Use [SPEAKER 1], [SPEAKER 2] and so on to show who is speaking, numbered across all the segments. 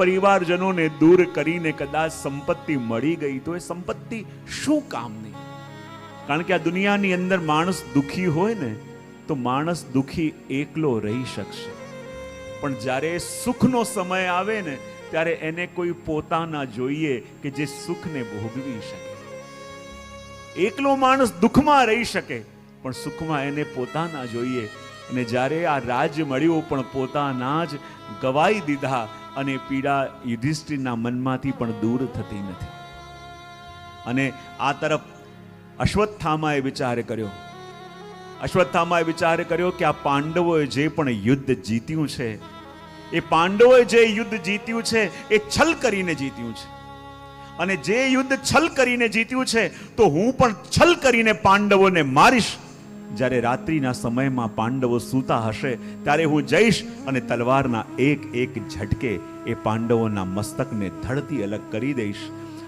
[SPEAKER 1] પરિવારજનોને દૂર કરીને કદાચ સંપત્તિ મળી ગઈ તો એ સંપત્તિ શું કામની? કારણ કે આ દુનિયાની અંદર માણસ દુખી હોય ને તો માણસ દુખી એકલો રહી શકશે, પણ જ્યારે સુખનો સમય આવે ને ત્યારે એને કોઈ પોતાના જોઈએ કે જે સુખને ભોગવી શકે. એકલો માણસ દુઃખમાં રહી શકે પણ સુખમાં એને પોતાના જોઈએ. અને જ્યારે આ રાજ્ય મળ્યું પણ પોતાના જ ગવાઈ દીધા અને પીડા યુધિષ્ઠિરના મનમાંથી પણ દૂર થતી નથી. અને આ તરફ અશ્વત્થામાએ વિચાર કર્યો. અશ્વત્થામાએ વિચાર કર્યો કે આ પાંડવોએ જે પણ યુદ્ધ જીત્યું છે, એ પાંડવોએ જે યુદ્ધ જીત્યું છે એ છલ કરીને જીત્યું છે. અને જે યુદ્ધ છલ કરીને જીત્યું છે તો હું પણ છલ કરીને પાંડવોને મારીશ. જ્યારે રાત્રિના સમયમાં પાંડવો સૂતા હશે ત્યારે હું જઈશ અને તલવારના એક એક ઝટકે એ પાંડવોના મસ્તકને ધડથી અલગ કરી દઈશ.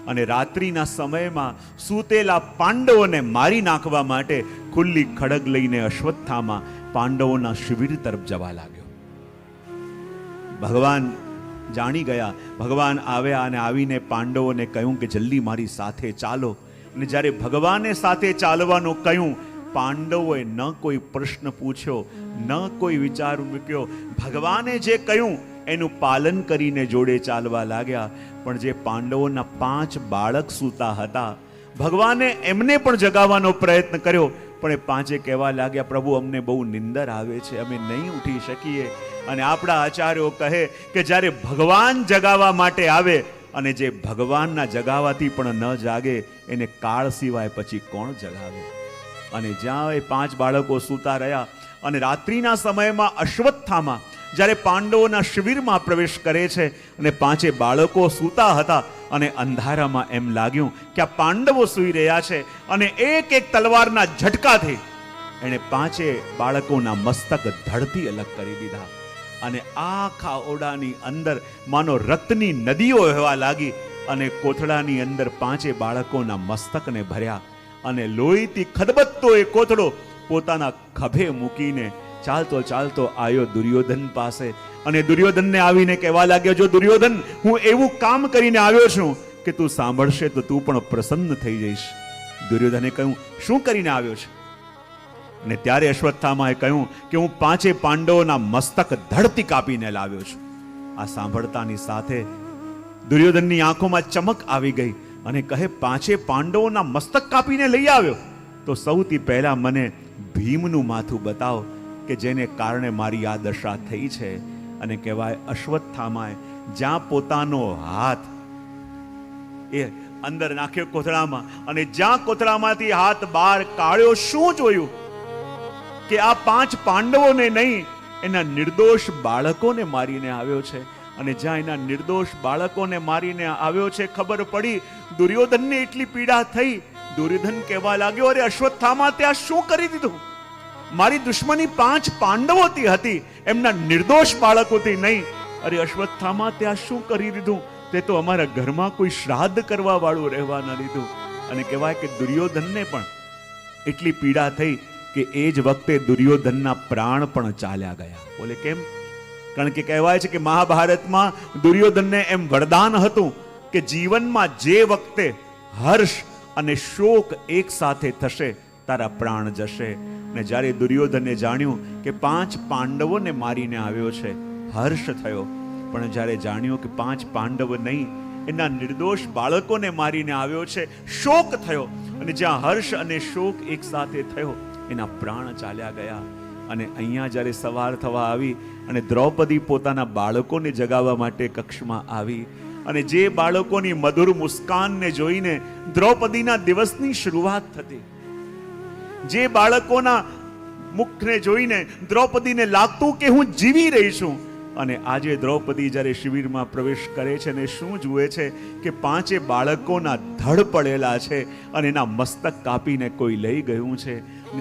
[SPEAKER 1] અને રાત્રિના સમયમાં સૂતેલા પાંડવોને મારી નાખવા માટે ખુલ્લી ખડગ લઈને અશ્વત્થામા પાંડવોના શિબિર તરફ જવા લાગ્યો. ભગવાન જાણી ગયા. ભગવાન આવ્યા અને આવીને પાંડવોને કહ્યું કે જલ્દી મારી સાથે ચાલો. અને જ્યારે ભગવાને સાથે ચાલવાનું કહ્યું, પાંડવોએ ન કોઈ પ્રશ્ન પૂછ્યો, ન કોઈ વિચાર મૂક્યો. ભગવાને જે કહ્યું એનું પાલન કરીને જોડે ચાલવા લાગ્યા. પણ જે પાંડવોના 5 બાળક સૂતા હતા, ભગવાને એમને પણ જગાવવાનો પ્રયત્ન કર્યો, પણ એ 5 કહેવા લાગ્યા, પ્રભુ અમને બહુ નિંદર આવે છે, અમે નહીં ઉઠી શકીએ. અને આપણા આચાર્યો કહે કે જ્યારે ભગવાન જગાવવા માટે આવે અને જે ભગવાનના જગાવાથી પણ ન જાગે એને કાળ સિવાય પછી કોણ જગાવે? અને જ્યાં એ 5 બાળકો સૂતા રહ્યા અને રાત્રિના સમયમાં અશ્વત્થામા જ્યારે પાંડવોના શિબિરમાં પ્રવેશ કરે છે અને 5 બાળકો સૂતા હતા અને અંધારામાં એમ લાગ્યું કે આ પાંડવો સૂઈ રહ્યા છે. અને એક એક તલવારના ઝટકાથી એણે 5 બાળકોના મસ્તક ધડથી અલગ કરી દીધા. અને આખા ઓરડાની અંદર માનો રક્તની નદીઓ વહેવા લાગી અને કોથળાની અંદર 5 બાળકોના મસ્તકને ભર્યા. અને લોહીથી ખદબદતો એ કોથળો પોતાના ખભે મૂકીને ચાલતો ચાલતો આવ્યો દુર્યોધન પાસે. અને દુર્યોધનને આવીને કહેવા લાગ્યો, જો દુર્યોધન, હું એવું કામ કરીને આવ્યો છું કે તું સાંભળશે તો તું પણ પ્રસન્ન થઈ જઈશ. દુર્યોધને કહ્યું, શું કરીને આવ્યો છે? અને ત્યારે અશ્વત્થામાએ કહ્યું કે હું 5 પાંડવોના મસ્તક ધડથી કાપીને લાવ્યો છું. આ સાંભળતાની સાથે દુર્યોધનની આંખોમાં ચમક આવી ગઈ અને કહે, 5 પાંડવોના મસ્તક કાપીને લઈ આવ્યો? તો સૌથી પહેલા મને ભીમનું માથું બતાવો કે જેને કારણે મારી આ દશા થઈ છે. અને કહેવાય અશ્વત્થામાએ જ્યાં પોતાનો હાથ એ અંદર નાખ્યો કોથળામાં અને જ્યાં કોથળામાંથી હાથ બહાર કાઢ્યો, શું જોયું કે આ 5 પાંડવોને નહીં, એના નિર્દોષ બાળકોને મારીને આવ્યો છે. અને જ્યાં એના નિર્દોષ બાળકોને મારીને આવ્યો છે, ખબર પડી દુર્યોધનને એટલી પીડા થઈ. દુર્યોધન કહેવા લાગ્યો, અરે અશ્વત્થામા, તે આ શું કરી દીધું? મારી દુશ્મની 5 પાંડવોથી હતી, એમના નિર્દોષ બાળકોથી નહીં. અરે અશ્વત્થામા, તે આ શું કરી દીધું? તે તો અમારા ઘરમાં કોઈ શ્રાદ્ધ કરવા વાળું રહેવા ન દીધું. અને કહેવાય કે દુર્યોધનને પણ એટલી પીડા થઈ કે એ જ વખતે દુર્યોધનના પ્રાણ પણ ચાલ્યા ગયા. બોલે કેમ? કારણ કે કહેવાય છે કે મહાભારતમાં દુર્યોધનને એમ વરદાન હતું કે જીવનમાં જે વખતે હર્ષ અને શોક એક સાથે થશે તારા પ્રાણ જશે. અને જ્યારે દુર્યોધને જાણ્યું કે 5 પાંડવોને મારીને આવ્યો છે, હર્ષ થયો. પણ જ્યારે જાણ્યું કે 5 પાંડવ નહીં, એના નિર્દોષ બાળકોને મારીને આવ્યો છે, શોક થયો. અને જ્યાં હર્ષ અને શોક એક સાથે થયો, એના પ્રાણ ચાલ્યા ગયા. અને અહીંયા જ્યારે સવાર થવા આવી અને દ્રૌપદી પોતાના બાળકોને જગાવવા માટે કક્ષમાં આવી અને જે બાળકોની મધુર મુસ્કાનને જોઈને દ્રૌપદીના દિવસની શરૂઆત થતી, જે બાળકોના મુખને જોઈને દ્રૌપદીને લાગતું કે હું જીવી રહી છું. અને આજે દ્રૌપદી જ્યારે શિબિરમાં પ્રવેશ કરે છે ને શું જુએ છે કે 5 બાળકોના ધડ પડેલા છે અને એના મસ્તક કાપીને કોઈ લઈ ગયું છે.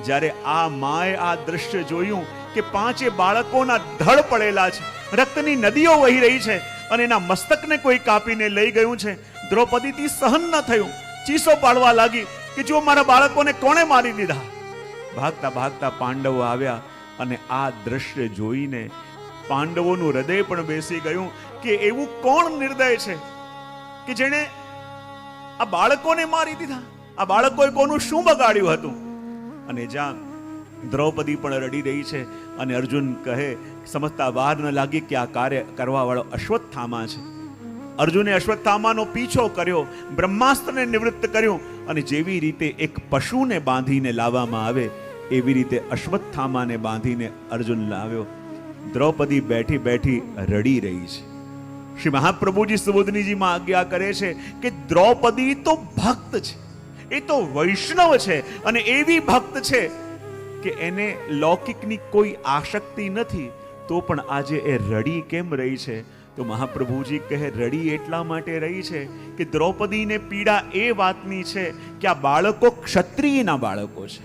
[SPEAKER 1] જ્યારે આ માએ આ દ્રશ્ય જોયું કે 5 બાળકોના ધડ પડેલા છે, રક્તની નદીઓ વહી રહી છે અને એના મસ્તકને કોઈ કાપીને લઈ ગયું છે, દ્રૌપદીથી સહન ન થયું. ચીસો પાડવા લાગી કે જો મારા બાળકોને કોણે મારી દીધા. ભાગતા ભાગતા પાંડવો આવ્યા અને આ દ્રશ્ય જોઈને પાંડવોનું હૃદય પણ બેસી ગયું કે એવું કોણ નિર્દય છે કે જેણે આ બાળકોને મારી દીધા? આ બાળકોએ કોનું શું બગાડ્યું હતું? અને જ્યાં દ્રૌપદી પણ રડી રહી છે અને અર્જુન કહે, સમજતા વાર ન લાગી કે આ કાર્ય કરવા વાળો અશ્વત્થામા છે. અર્જુને અશ્વત્થામાનો પીછો કર્યો, બ્રહ્માસ્ત્રને નિવૃત્ત કર્યું, અને જેવી રીતે એક પશુને બાંધીને લાવવામાં આવે એવી રીતે અશ્વત્થામાને બાંધીને અર્જુન લાવ્યો. દ્રૌપદી બેઠી બેઠી રડી રહી છે. શ્રી મહાપ્રભુજી સુબોધનીજીમાં આજ્ઞા કરે છે કે દ્રૌપદી તો ભક્ત છે, એ તો વૈષ્ણવ છે, અને એવી ભક્ત છે કે એને લૌકિકની કોઈ આસક્તિ નથી, તો પણ આજે એ રડી કેમ રહી છે? તો મહાપ્રભુજી કહે, રડી એટલા માટે રહી છે કે દ્રૌપદીને પીડા એ વાતની છે કે આ બાળકો ક્ષત્રિયના બાળકો છે,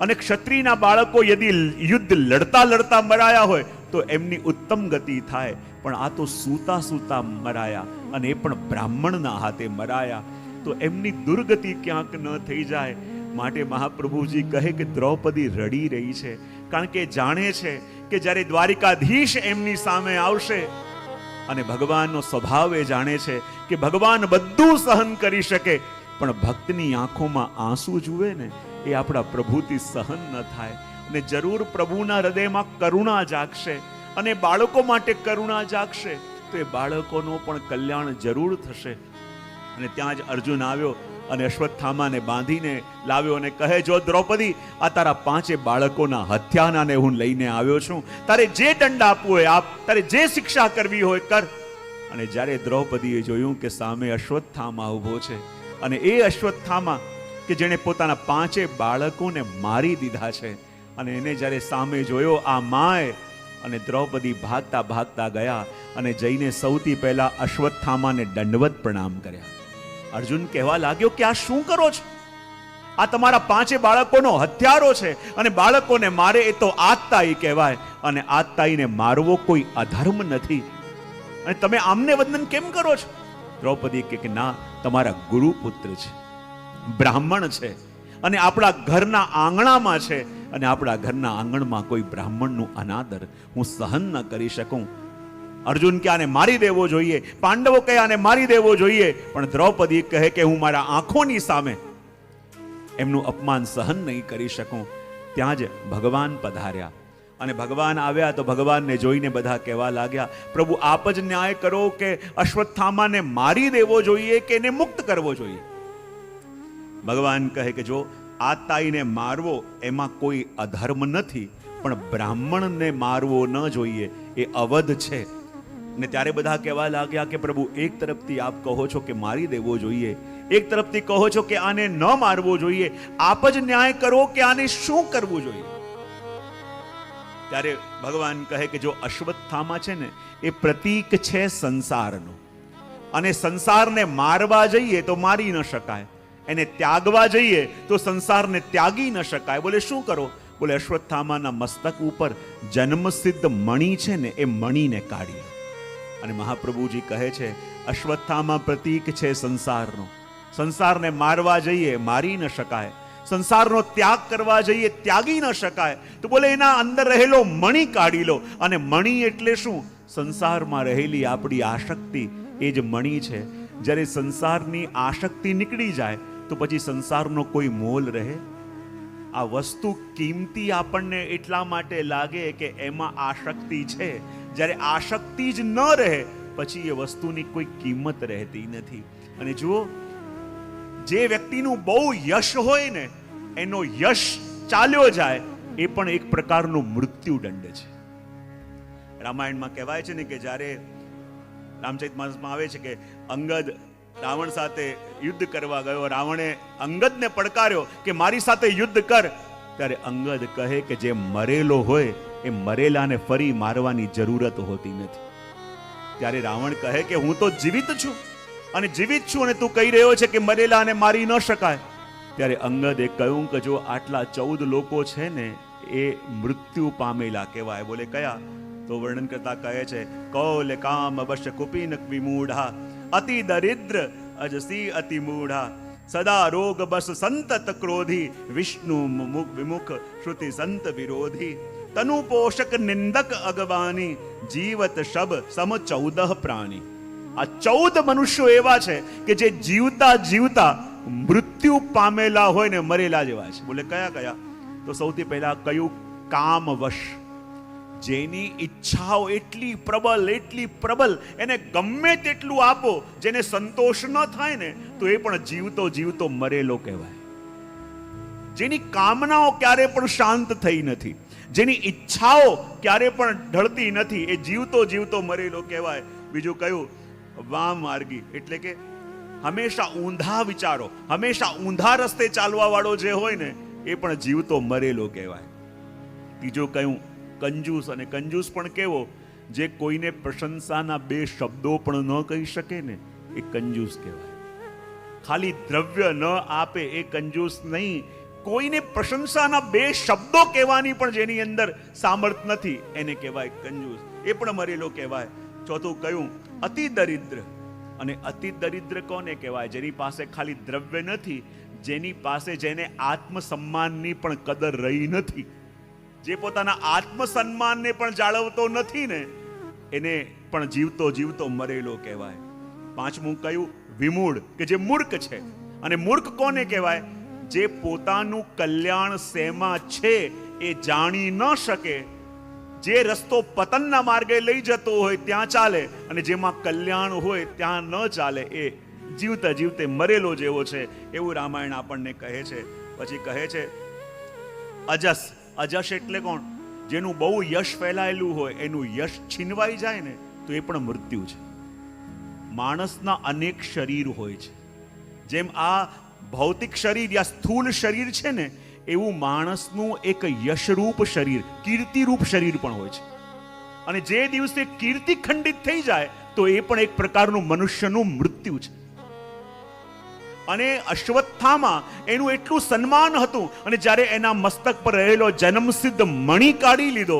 [SPEAKER 1] અને ક્ષત્રિયના બાળકો યદિ યુદ્ધ લડતા લડતા મરાયા હોય તો એમની ઉત્તમ ગતિ થાય, પણ આ તો સૂતા સૂતા મરાયા, અને એ પણ બ્રાહ્મણના હાથે મરાયા, તો એમની દુર્ગતિ ક્યાંક ન થઈ જાય. માટે મહાપ્રભુજી કહે કે દ્રૌપદી રડી રહી છે, કારણ કે જાણે છે કે જ્યારે દ્વારિકાધીશ એમની સામે આવશે, અને ભગવાનનો સ્વભાવ એ જાણે છે કે ભગવાન બધું સહન કરી શકે, પણ ભક્તની આંખોમાં આંસુ જુએ ને એ આપણા પ્રભુથી સહન ન થાય. અને જરૂર પ્રભુના હૃદયમાં કરુણા જાગશે, અને બાળકો માટે કરુણા જાગશે, તો એ બાળકોનું પણ કલ્યાણ જરૂર થશે. અને ત્યાં જ અર્જુન આવ્યો અને અશ્વત્થામાને બાંધીને લાવ્યો અને કહે, જો દ્રૌપદી, આ તારા 5 બાળકોના હત્યાનાને હું લઈને આવ્યો છું, તારે જે દંડ આપવો હોય આપ, તારે જે શિક્ષા કરવી હોય કર. અને જ્યારે દ્રૌપદીએ જોયું કે સામે અશ્વત્થામા ઊભો છે, અને એ અશ્વત્થામા કે જેણે પોતાના 5 બાળકોને મારી દીધા છે, અને એને જ્યારે સામે જોયો આ માએ, અને દ્રૌપદી ભાગતા ભાગતા ગયા અને જઈને સૌથી પહેલા અશ્વત્થામાને દંડવત પ્રણામ કર્યા. અર્જુન કહેવા લાગ્યો કે આ શું કરો છો? આ તમારા 5 બાળકોનો હત્યારો છે, અને બાળકોને મારે એ તો આતતાઈ કહેવાય, અને આતતાઈને મારવો કોઈ અધર્મ નથી, અને તમે આમને વંદન કેમ કરો છો? દ્રૌપદી કે ના, તમારા ગુરુપુત્ર છે, બ્રાહ્મણ છે, અને આપણા ઘરના આંગણામાં છે, અને આપણા ઘરના આંગણમાં કોઈ બ્રાહ્મણનું અનાદર હું સહન ન કરી શકું. અર્જુન કે આને મારી દેવો જોઈએ, પાંડવો કહે આને મારી દેવો જોઈએ, પણ દ્રૌપદી કહે કે હું મારા આંખોની સામે એમનું અપમાન સહન નહીં કરી શકું. ત્યાં જ ભગવાન પધાર્યા, અને ભગવાન આવ્યા તો ભગવાનને જોઈને બધા કહેવા લાગ્યા, પ્રભુ આપ જ ન્યાય કરો કે અશ્વત્થામાને મારી દેવો જોઈએ કે એને મુક્ત કરવો જોઈએ. ભગવાન કહે કે જો આતતાઈને મારવો એમાં કોઈ અધર્મ નથી, પણ બ્રાહ્મણને મારવો ન જોઈએ, એ અવધ છે. ને ત્યારે બધા કહેવા લાગ્યા કે પ્રભુ, એક તરફથી આપ કહો છો કે મારી દેવો જોઈએ, એક તરફથી કહો છો કે આને ન મારવો જોઈએ, આપ જ ન્યાય કરો કે આને શું કરવું જોઈએ. ત્યારે ભગવાન કહે કે જો અશ્વત્થામા છે ને એ પ્રતીક છે સંસારનું, અને સંસારને મારવા જઈએ તો મારી ન શકાય, એને ત્યાગવા જઈએ તો સંસારને ત્યાગી ન શકાય. બોલે શું કરો? બોલે અશ્વત્થામાના મસ્તક ઉપર જન્મસિદ્ધ મણી છે ને એ મણીને કાઢી. અને મહાપ્રભુજી કહે છે અશ્વત્થામા પ્રતીક છે સંસારનો, સંસારને મારવા જઈએ મારી ન શકાય, સંસારનો ત્યાગ કરવા જઈએ ત્યાગી ન શકાય, તો બોલે એના અંદર રહેલો મણી કાઢી લો. અને મણી એટલે શું? સંસારમાં રહેલી આપણી આસક્તિ એ જ મણી છે. જ્યારે સંસારની આસક્તિ નીકળી જાય તો પછી સંસારનો કોઈ મોલ રહે? આ વસ્તુ કિંમતી આપણને એટલા માટે લાગે કે એમાં આસક્તિ છે, જ્યારે આસક્તિ જ ન રહે પછી એ વસ્તુની કોઈ કિંમત રહેતી નથી. અને જુઓ, જે વ્યક્તિનું બહુ યશ હોય ને, એનો યશ ચાલ્યો જાય એ પણ એક પ્રકારનો મૃત્યુદંડ છે. રામાયણમાં કહેવાય છે ને કે જ્યારે રામચરિતમાનસમાં આવે છે કે અંગદ રાવણ સાથે યુદ્ધ કરવા ગયો, રાવણે અંગદને પડકાર્યો કે મારી સાથે યુદ્ધ કર. ત્યારે અંગદ કહે કે જે મરેલો હોય એ મરેલાને ફરી મારવાની જરૂરત હોતી નથી. ત્યારે રાવણ કહે કે હું તો જીવિત છું, અને જીવિત છું, અને તું કહી રહ્યો છે કે મરેલાને મારી ન શકાય. ત્યારે અંગદે કહ્યું કે જો આટલા 14 લોકો છે ને એ મૃત્યુ પામેલા કહેવાય. બોલે કયા? તો વર્ણન કરતા કહે છે કૌલ કામ અવશ્ય કુપિન વિમૂઢા, અતિ દરિદ્ર અજસી અતિ મૂઢા, સદા રોગ બસ સંતત ક્રોધી, વિષ્ણુ વિમુખ શ્રુતિ સંત વિરોધી. તનુ પોષક નિંદક અગવાની જીવત શબ સમ 14 પ્રાણી. આ 14 મનુષ્યો એવા છે કે જે જીવતા જીવતા મૃત્યુ પામેલા હોય ને મરેલા જેવા છે. બોલે કયા કયા? તો સૌથી પહેલા કયું? કામવશ. જેની ઈચ્છાઓ એટલી પ્રબલ એને ગમે તેટલું આપો, જેને સંતોષ ન થાય ને તો એ પણ જીવતો જીવતો મરેલો કહેવાય. જેની કામનાઓ ક્યારે પણ શાંત થઈ નથી, જેની ઈચ્છાઓ ક્યારે પણ ઢળતી નથી, એ જીવતો જીવતો મરેલો કહેવાય. બીજું કયું? વામ માર્ગી, એટલે કે હંમેશા ઊંધા વિચારો, હંમેશા ઊંધા રસ્તે ચાલવા વાળો જે હોય ને એ પણ જીવતો મરેલો કહેવાય. ત્રીજું કયું? કંજૂસ. અને કંજૂસ પણ કેવો? જે કોઈને પ્રશંસાના 2 શબ્દો પણ ન કહી શકે ને એ કંજૂસ કહેવાય. ખાલી દ્રવ્ય ન આપે એ કંજૂસ નહીં, કોઈને પ્રશંસાના 2 શબ્દો કહેવાની પણ જેની અંદર સામર્થ નથી એને કહેવાય કંજૂસ. એ પણ મરેલો કહેવાય. ચોથું કયું? અતિ દરિદ્ર. અને અતિ દરિદ્ર કોને કહેવાય? જેની પાસે ખાલી દ્રવ્ય નથી, જેની પાસે જેને આત્મસન્માનની પણ કદર રહી નથી, જે પોતાના આત્મસન્માનને પણ જાળવતો નથી ને એને પણ જીવતો જીવતો મરેલો કહેવાય. પાંચમું કયું? વિમૂઢ, કે જે મૂર્ખ છે. અને મૂર્ખ કોને કહેવાય? જે પોતાનું કલ્યાણ શેમાં છે એ જાણી ન શકે, જે રસ્તો પતનના માર્ગે લઈ જતો હોય ત્યાં ચાલે અને જેમાં કલ્યાણ હોય ત્યાં ન ચાલે, એ જીવતા જીવતે મરેલો જેવો છે. એવું રામાયણ આપણને કહે છે. પછી કહે છે અજસ. અજસ એટલે કોણ? જેનું બહુ યશ ફેલાયેલું હોય, એનું યશ છીનવાઈ જાય ને તો એ પણ મૃત્યુ છે. માણસના અનેક શરીર હોય છે. જેમ આ ભૌતિક શરીર યા સ્થૂલ શરીર છે ને, એવું માણસનું એક યશરૂપ શરીર, કીર્તિરૂપ શરીર પણ હોય છે. અને જે દિવસે કીર્તિ ખંડિત થઈ જાય તો એ પણ એક પ્રકારનું મનુષ્યનું મૃત્યુ છે. અને અશ્વત્થામાં એનું એટલું સન્માન હતું, અને જ્યારે એના મસ્તક પર રહેલો જન્મસિદ્ધ મણિ કાઢી લીધો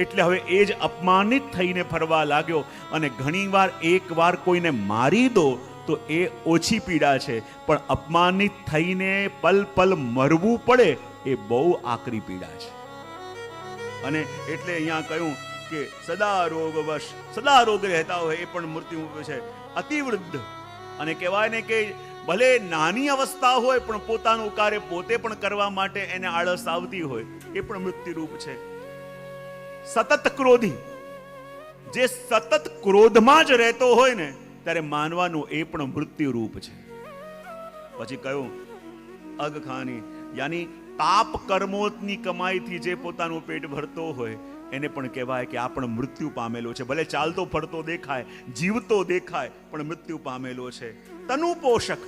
[SPEAKER 1] એટલે હવે એ જ અપમાનિત થઈને ફરવા લાગ્યો. અને ઘણીવાર એકવાર કોઈને મારી દો તો એ ઓછી પીડા છે, પણ અપમાનિત થઈને પલ પલ મરવું પડે એ બહુ આકરી પીડા છે. અને એટલે અહીંયા કહ્યું કે સદા રોગવશ, સદા રોગ રહેતા હોય એ પણ મૃત્યુ છે. અતિવૃદ્ધ, અને કહેવાય ને કે ભલે નાની અવસ્થા હોય પણ પોતાનું કાર્ય પોતે પણ કરવા માટે એને આળસ આવતી હોય, એ પણ મૃત્યુરૂપ છે. સતત ક્રોધી, જે સતત ક્રોધમાં જ રહેતો હોય ને ત્યારે માનવાનું એ પણ મૃત્યુરૂપ છે. પછી કયું? અગખાની, યાની પાપ કર્મોની કમાઈથી જે પોતાનું પેટ ભરતો હોય એને પણ કહેવાય કે આ પણ મૃત્યુ પામેલો છે. ભલે ચાલતો ફરતો દેખાય, જીવતો દેખાય, પણ મૃત્યુ પામેલો છે. તનુ પોષક,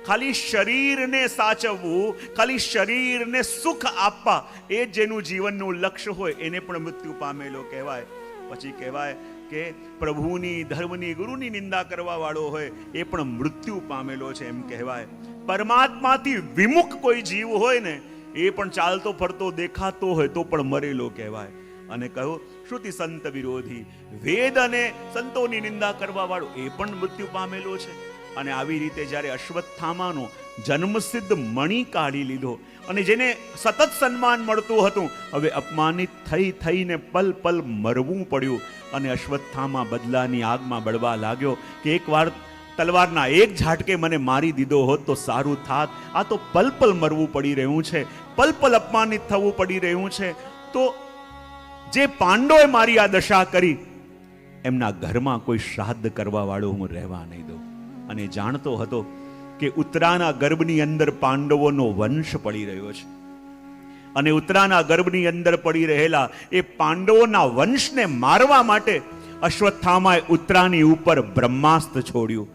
[SPEAKER 1] ખાલી શરીરને સાચવવું, ખાલી શરીરને સુખ આપવા, એ જેનું જીવનનું લક્ષ્ય હોય એને પણ મૃત્યુ પામેલો કહેવાય. પછી કહેવાય કે પ્રભુની, ધર્મની, ગુરુની નિંદા કરવા વાળો હોય એ પણ મૃત્યુ પામેલો છે એમ કહેવાય. પરમાત્માથી વિમુખ કોઈ જીવ હોય ને એ પણ ચાલતો ફરતો દેખાતો હોય તો પણ મરેલો કહેવાય. અને કહ્યું શ્રુતિ સંત વિરોધી, વેદ અને સંતોની નિંદા કરવા વાળો એ પણ મૃત્યુ પામેલો છે. અને આવી રીતે જ્યારે અશ્વત્થામાનો જન્મસિદ્ધ મણિ કાઢી લીધો અને જેને સતત સન્માન મળતું હતું, હવે અપમાનિત થઈને પલ પલ મરવું પડ્યું. અને અશ્વત્થામા બદલાની આગમાં બળવા લાગ્યો કે એકવાર તલવારના એક ઝાટકે મને મારી દીધો હોત તો સારું થાત. આ તો પલ પલ મરવું પડી રહ્યું છે, પલ પલ અપમાનિત થવું પડી રહ્યું છે. તો જે પાંડવોએ મારી આ દશા કરી, એમના ઘરમાં કોઈ શ્રાદ્ધ કરવા વાળો હું રહેવા નહીં દઉં. અને જાણતો હતો કે ઉત્તરાના ગર્ભની અંદર પાંડવોનો વંશ પડી રહ્યો છે, અને ઉત્તરાના ગર્ભની અંદર પડી રહેલા એ પાંડવોના વંશને મારવા માટે અશ્વત્થામાએ ઉત્તરાની ઉપર બ્રહ્માસ્ત્ર છોડ્યું.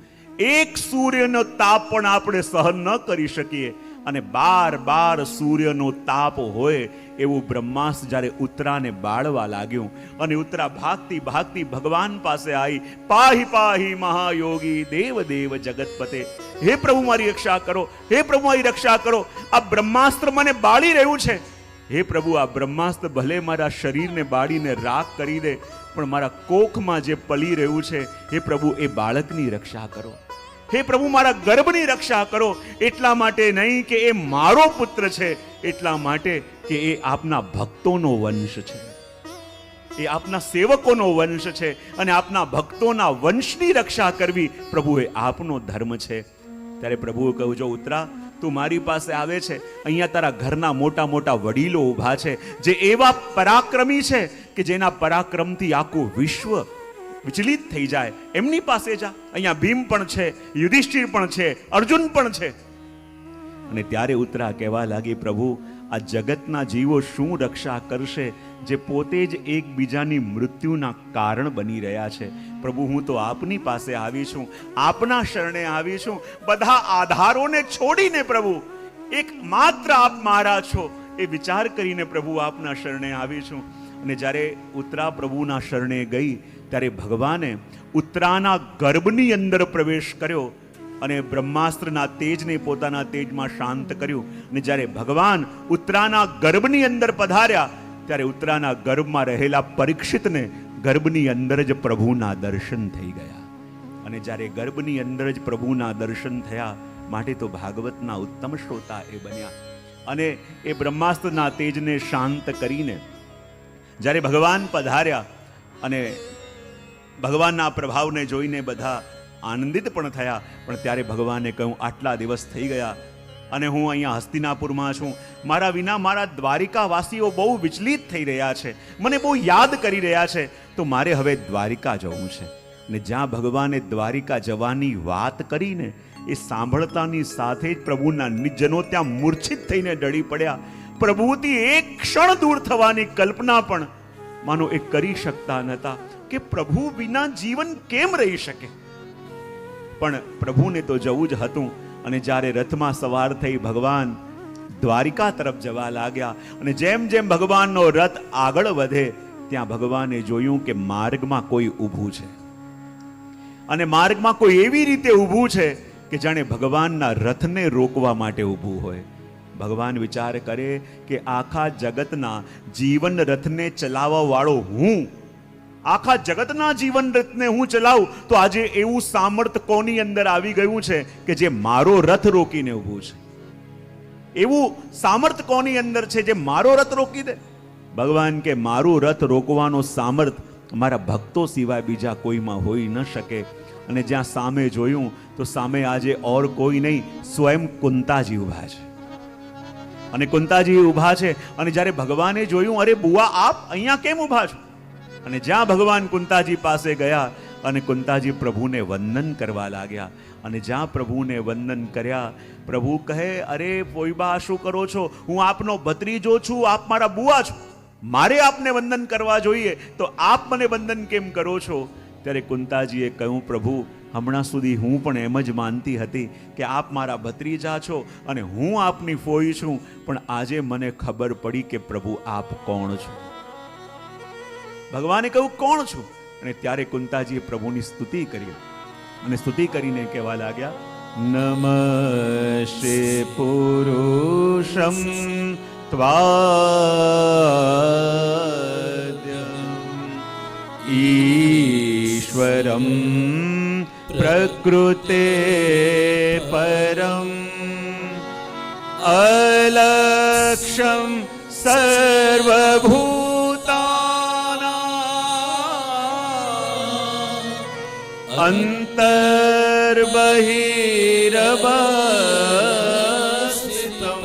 [SPEAKER 1] એક સૂર્યનો તાપ પણ આપણે સહન ન કરી શકીએ, અને 12 સૂર્યનો તાપ હોય એવું બ્રહ્માસ્ત્ર જ્યારે ઉત્તરાને બાળવા લાગ્યું, અને ઉત્તરા ભાગતી ભાગતી ભગવાન પાસે આવી, પાહી પાહી મહાયોગી દેવ દેવ જગતપતે, હે પ્રભુ મારી રક્ષા કરો, હે પ્રભુ મારી રક્ષા કરો, આ બ્રહ્માસ્ત્ર મને બાળી રહ્યું છે. હે પ્રભુ, આ બ્રહ્માસ્ત્ર ભલે મારા શરીરને બાળીને રાખ કરી દે, પણ મારા કોખમાં જે પલી રહ્યું છે, હે પ્રભુ એ બાળકની રક્ષા કરો. હે પ્રભુ મારા ગર્ભની રક્ષા કરો, એટલા માટે નહીં કે એ મારો પુત્ર છે, એટલા માટે કે એ આપના ભક્તોનો વંશ છે, એ આપના સેવકોનો વંશ છે, અને આપના ભક્તોના વંશની રક્ષા કરવી પ્રભુ એ આપનો ધર્મ છે. ત્યારે પ્રભુએ કહ્યું, જો ઉતરા, તું મારી પાસે આવે છે, અહીંયા તારા ઘરના મોટા મોટા વડીલો ઊભા છે, જે એવા પરાક્રમી છે કે જેના પરાક્રમથી આખું વિશ્વ વિચલિત થઈ જાય, એમની પાસે જા. અહીંયા ભીમ પણ છે, યુધિષ્ઠિર પણ છે, અર્જુન પણ છે. અને ત્યારે ઉતરા કહેવા લાગી, પ્રભુ આ જગતના જીવો શું રક્ષા કરશે, જે પોતે જ એકબીજાની મૃત્યુના કારણ બની રહ્યા છે. પ્રભુ હું તો આપની પાસે આવી છું, આપના શરણે આવી છું. બધા આધારોને છોડીને પ્રભુ એક માત્ર આપ મારા છો એ વિચાર કરીને પ્રભુ આપના શરણે આવી છું. અને જ્યારે ઉત્તરા પ્રભુના શરણે ગઈ ત્યારે ભગવાને ઉત્તરાના ગર્ભની અંદર પ્રવેશ કર્યો અને બ્રહ્માસ્ત્રના તેજને પોતાના તેજમાં શાંત કર્યું. અને જ્યારે ભગવાન ઉત્તરાના ગર્ભની અંદર પધાર્યા ત્યારે ઉત્તરાના ગર્ભમાં રહેલા પરીક્ષિતને ગર્ભની અંદર જ પ્રભુના દર્શન થઈ ગયા. અને જ્યારે ગર્ભની અંદર જ પ્રભુના દર્શન થયા માટે તો ભાગવતના ઉત્તમ શ્રોતા એ બન્યા. અને એ બ્રહ્માસ્ત્રના તેજને શાંત કરીને જ્યારે ભગવાન પધાર્યા અને ભગવાનના પ્રભાવને જોઈને બધા આનંદિત પણ થયા. પણ ત્યારે ભગવાને કહ્યું, આટલા દિવસ થઈ ગયા અને હું અહીંયા હસ્તિનાપુરમાં છું, મારા વિના મારા દ્વારિકાવાસીઓ બહુ વિચલિત થઈ રહ્યા છે, મને બહુ યાદ કરી રહ્યા છે, તો મારે હવે દ્વારિકા જવું છે. ને જ્યાં ભગવાને દ્વારિકા જવાની વાત કરીને એ સાંભળતાની સાથે જ પ્રભુના નિજનો ત્યાં મૂર્છિત થઈને ડળી પડ્યા. પ્રભુથી એક ક્ષણ દૂર થવાની કલ્પના પણ માનો એ કરી શકતા નહોતા કે પ્રભુ વિના જીવન કેમ રહી શકે. પણ પ્રભુને તો જવું જ હતું. અને જ્યારે રથમાં સવાર થઈ ભગવાન દ્વારિકા તરફ જવા લાગ્યા અને જેમ જેમ ભગવાનનો રથ આગળ વધે ત્યાં ભગવાને જોયું કે માર્ગમાં કોઈ ઊભું છે. અને માર્ગમાં કોઈ એવી રીતે ઊભું છે કે જાણે ભગવાનના રથને રોકવા માટે ઊભું હોય. ભગવાન વિચાર કરે કે આખા જગતના જીવન રથને ચલાવવા વાળો હું, આખા જગતના જીવન રથને હું ચલાવું તો આજે એવું સામર્થ કોની અંદર આવી ગયું છે કે જે મારો રથ રોકીને ઊભું છે. એવું સામર્થ કોની અંદર છે જે મારો રથ રોકી દે. ભગવાન કે મારું રથ રોકવાનો સામર્થ મારા ભક્તો સિવાય બીજા કોઈમાં હોઈ ન શકે. અને જ્યાં સામે જોયું તો સામે આજે ઓર કોઈ નહીં, સ્વયં કુંતાજી ઊભા છે. અને કુંતાજી ઊભા છે અને જ્યારે ભગવાને જોયું, અરે બુઆ આપ અહીંયા કેમ ઊભા છો? અને જ્યાં ભગવાન કુંતાજી પાસે ગયા અને કુંતાજી પ્રભુને વંદન કરવા લાગ્યા. અને જ્યાં પ્રભુને વંદન કર્યા, પ્રભુ કહે, અરે ફોઈબા શું કરો છો? હું આપનો ભત્રીજો છું, આપ મારા બુઆ છો, મારે આપને વંદન કરવા જોઈએ, તો આપ મને વંદન કેમ કરો છો? ત્યારે કુંતાજીએ કહ્યું, પ્રભુ હમણાં સુધી હું પણ એમ જ માનતી હતી કે આપ મારા ભત્રીજા છો અને હું આપની ફોઈ છું, પણ આજે મને ખબર પડી કે પ્રભુ આપ કોણ છો. ભગવાને કહ્યું, કોણ છું? અને ત્યારે કુંતાજીએ પ્રભુની સ્તુતિ કરી અને સ્તુતિ કરીને કહેવા લાગ્યા, નમસ્તે પુરુષમ ત્વાદ્યમ ઈશ્વરમ પ્રકૃતે પરમ અલક્ષ્યમ સર્વભૂતાનાં અંતર્બહિરવસ્થિતમ.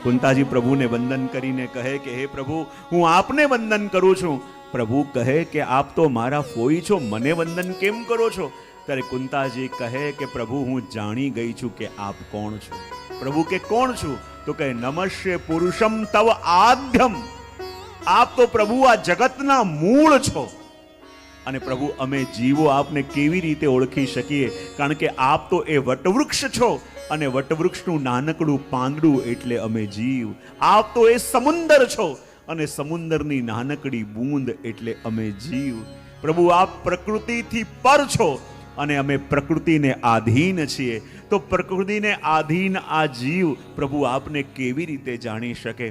[SPEAKER 1] કુંતાજી પ્રભુને વંદન કરીને કહે કે હે પ્રભુ, હું આપને વંદન કરું છું. પ્રભુ કહે કે આપ તો મારા ફોઈ છો, મને વંદન કેમ કરો છો? ત્યારે કુંતાજી કહે કે પ્રભુ હું જાણી ગઈ છું કે આપ કોણ છો. પ્રભુ કે કોણ છું? તો કહે નમસ્તે પુરુષમ તવ આદ્યમ. આપ તો પ્રભુ આ જગતના મૂળ છો. અને પ્રભુ અમે જીવો આપને કેવી રીતે ઓળખી શકીએ? કારણ કે આપ તો એ વટવૃક્ષ છો અને વટવૃક્ષનું નાનકડું પાંદડું એટલે અમે જીવ. આપ તો એ સમુંદર છો અને સમુંદરની નાનકડી બૂંદ એટલે અમે જીવ. પ્રભુ આપ પ્રકૃતિથી પર છો અને અમે પ્રકૃતિને આધીન છીએ. તો પ્રકૃતિને આધીન આ જીવ પ્રભુ આપને કેવી રીતે જાણી શકે?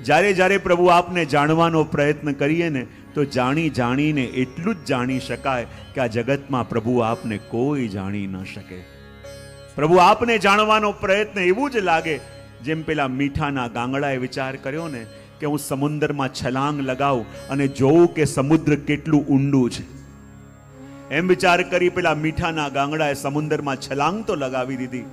[SPEAKER 1] જ્યારે જ્યારે પ્રભુ આપને જાણવાનો પ્રયત્ન કરીએ ને તો જાણી જાણીને એટલું જ જાણી શકાય કે આ જગતમાં પ્રભુ આપને કોઈ જાણી ન શકે. પ્રભુ આપને જાણવાનો પ્રયત્ન એવું જ લાગે જેમ પેલા મીઠાના ગાંગડાએ વિચાર કર્યો ને કે હું સમુદ્રમાં છલાંગ લગાવું અને જોઉં કે સમુદ્ર કેટલું ઊંડું છે. એમ વિચાર કરી પેલા મીઠાના ગાંગડાએ સમુદ્રમાં છલાંગ તો લગાવી દીધી,